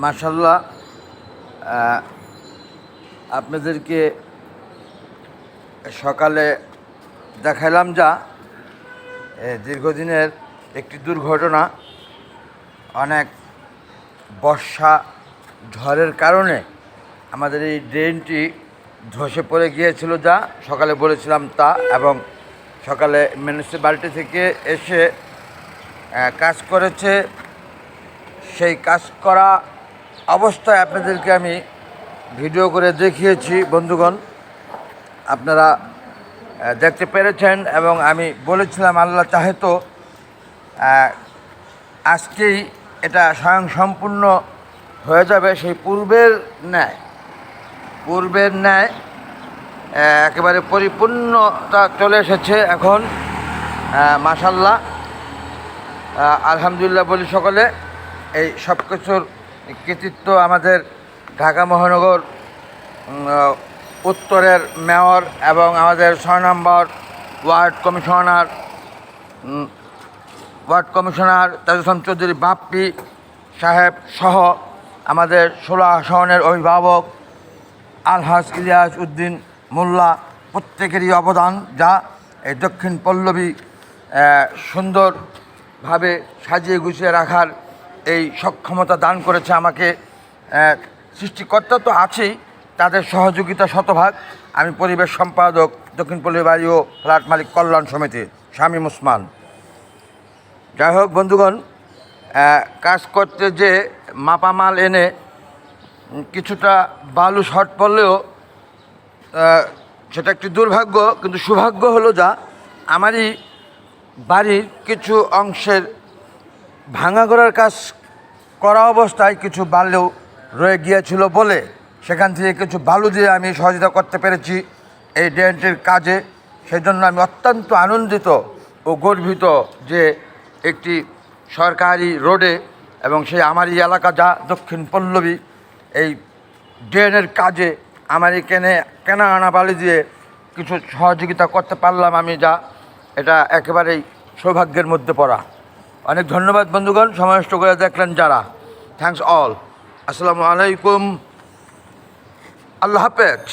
মাশাল্লাহ, আপনাদেরকে সকালে দেখাইলাম যা দীর্ঘদিনের একটি দুর্ঘটনা। অনেক বর্ষা ঝড়ের কারণে আমাদের এই ড্রেনটি ধসে পড়ে গিয়েছিল, যা সকালে বলেছিলাম তা। এবং সকালে মিউনিসিপ্যালিটি থেকে এসে কাজ করেছে। সেই কাজ করা অবস্থায় আপনাদেরকে আমি ভিডিও করে দেখিয়েছি। বন্ধুগণ, আপনারা দেখতে পেরেছেন এবং আমি বলেছিলাম আল্লাহ চাহে তো আজকেই এটা স্বয়ংসম্পূর্ণ হয়ে যাবে। সেই পূর্বের ন্যায় একেবারে পরিপূর্ণতা চলে এসেছে এখন। মাশাল্লাহ, আলহামদুলিল্লাহ বলি সকলে। এই সব কিছুর কৃতিত্ব আমাদের ঢাকা মহানগর উত্তরের মেয়র এবং আমাদের 6 নম্বর ওয়ার্ড কমিশনার তাজুল ইসলাম চৌধুরী বাপ্পি সাহেব সহ আমাদের 16 আসনের অভিভাবক আলহাজ ইলিয়াস উদ্দিন মোল্লা, প্রত্যেকেরই অবদান, যা এই দক্ষিণ পল্লবী সুন্দরভাবে সাজিয়ে গুছিয়ে রাখার এই সক্ষমতা দান করেছে আমাকে। সৃষ্টিকর্তা তো আছেই, তাদের সহযোগিতা শতভাগ। আমি পরিবেশ সম্পাদক, দক্ষিণ পল্লবী বাড়ি ও ফ্ল্যাট মালিক কল্যাণ সমিতি, শামীম ওসমান। যাই হোক বন্ধুগণ, কাজ করতে যে মাপামাল এনে কিছুটা বালু শর্ট পড়লেও সেটা একটি দুর্ভাগ্য, কিন্তু সৌভাগ্য হলো যা আমারই বাড়ির কিছু অংশের ভাঙা করার কাজ করা অবস্থায় কিছু বালু রয়ে গিয়েছিল বলে সেখান থেকে কিছু বালু দিয়ে আমি সহযোগিতা করতে পেরেছি এই ড্রেনটির কাজে। সেই জন্য আমি অত্যন্ত আনন্দিত ও গর্বিত যে একটি সরকারি রোডে এবং সেই আমারই এলাকা যা দক্ষিণ পল্লবী, এই ড্রেনের কাজে আমারই কেনা আনা বালি দিয়ে কিছু সহযোগিতা করতে পারলাম আমি, যা এটা একেবারেই সৌভাগ্যের মধ্যে পড়া। অনেক ধন্যবাদ বন্ধুগণ, সমাবেশ করে দেখলেন যারা। Thanks all. আসসালামু আলাইকুম, আল্লাহ হাফেজ।